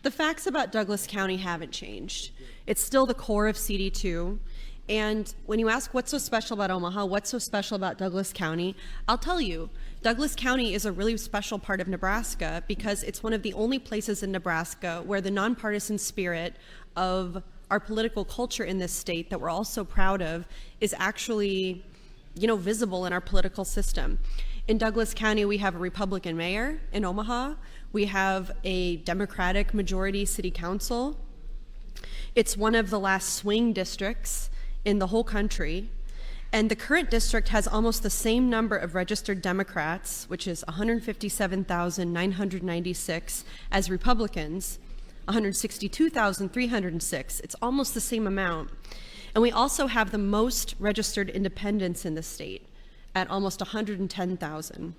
The facts about Douglas County haven't changed. It's still the core of CD2. And when you ask what's so special about Omaha, what's so special about Douglas County, I'll tell you, Douglas County is a really special part of Nebraska because it's one of the only places in Nebraska where the nonpartisan spirit of our political culture in this state that we're all so proud of is actually, visible in our political system. In Douglas County, we have a Republican mayor. In Omaha, we have a Democratic majority city council. It's one of the last swing districts in the whole country. And the current district has almost the same number of registered Democrats, which is 157,996, as Republicans, 162,306. It's almost the same amount. And we also have the most registered independents in the state at almost 110,000.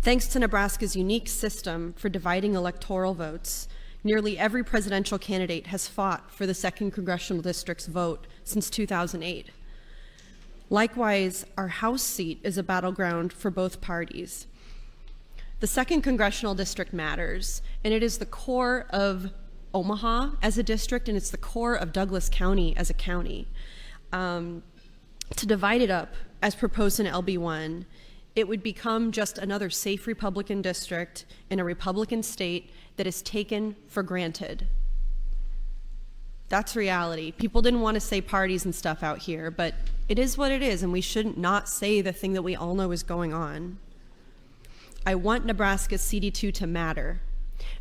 Thanks to Nebraska's unique system for dividing electoral votes, nearly every presidential candidate has fought for the 2nd Congressional District's vote since 2008. Likewise, our House seat is a battleground for both parties. The 2nd Congressional District matters, and it is the core of Omaha as a district, and it's the core of Douglas County as a county. To divide it up, as proposed in LB1, it would become just another safe Republican district in a Republican state that is taken for granted. That's reality. People didn't want to say parties and stuff out here, but it is what it is, and we shouldn't not say the thing that we all know is going on. I want Nebraska's CD2 to matter,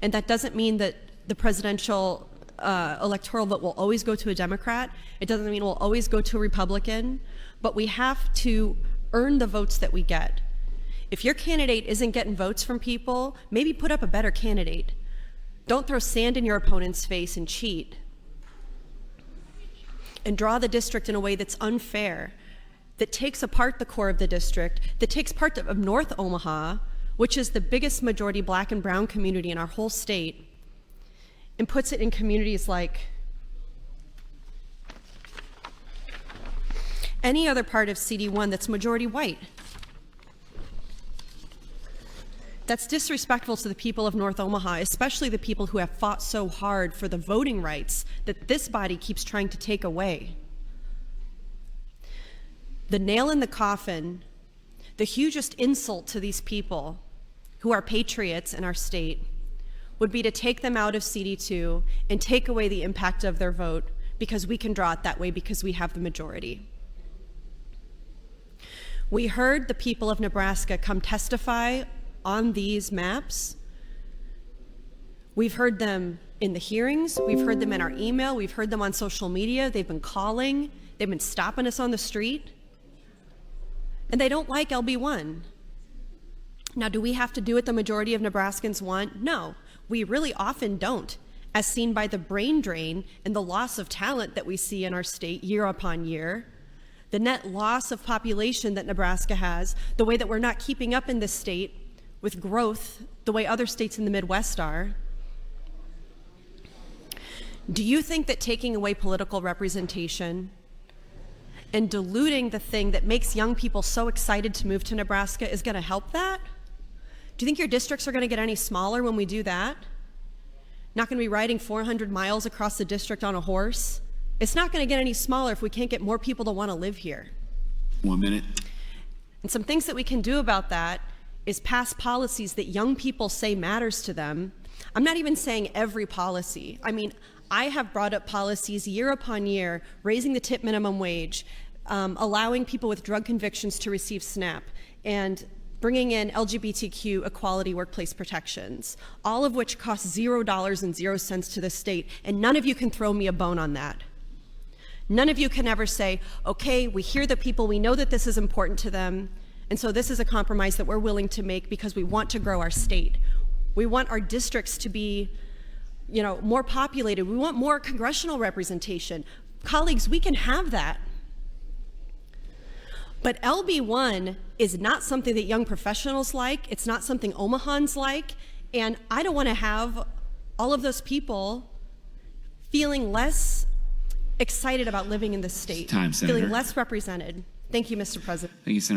and that doesn't mean that the presidential electoral vote will always go to a Democrat. It doesn't mean it will always go to a Republican, but we have to earn the votes that we get. If your candidate isn't getting votes from people, maybe put up a better candidate. Don't throw sand in your opponent's face and cheat. And draw the district in a way that's unfair, that takes apart the core of the district, that takes part of North Omaha, which is the biggest majority Black and brown community in our whole state, and puts it in communities like any other part of CD1 that's majority white. That's disrespectful to the people of North Omaha, especially the people who have fought so hard for the voting rights that this body keeps trying to take away. The nail in the coffin, the hugest insult to these people who are patriots in our state, would be to take them out of CD2 and take away the impact of their vote because we can draw it that way because we have the majority. We heard the people of Nebraska come testify on these maps. We've heard them in the hearings, we've heard them in our email, we've heard them on social media, they've been calling, they've been stopping us on the street, and they don't like LB1. Now, do we have to do what the majority of Nebraskans want? No, we really often don't, as seen by the brain drain and the loss of talent that we see in our state year upon year. The net loss of population that Nebraska has, the way that we're not keeping up in this state with growth the way other states in the Midwest are. Do you think that taking away political representation and diluting the thing that makes young people so excited to move to Nebraska is going to help that? Do you think your districts are going to get any smaller when we do that? Not going to be riding 400 miles across the district on a horse? It's not going to get any smaller if we can't get more people to want to live here. 1 minute. And some things that we can do about that is pass policies that young people say matters to them. I'm not even saying every policy. I mean, I have brought up policies year upon year, raising the tip minimum wage, allowing people with drug convictions to receive SNAP, and bringing in LGBTQ equality workplace protections, all of which cost $0 to the state, and none of you can throw me a bone on that. None of you can ever say, okay, we hear the people, we know that this is important to them, and so this is a compromise that we're willing to make because we want to grow our state. We want our districts to be, more populated. We want more congressional representation. Colleagues, we can have that. But LB1 is not something that young professionals like. It's not something Omahans like. And I don't want to have all of those people feeling less excited about living in this state, Time, Senator. feeling less represented. Thank you, Mr. President. Thank you, Senator.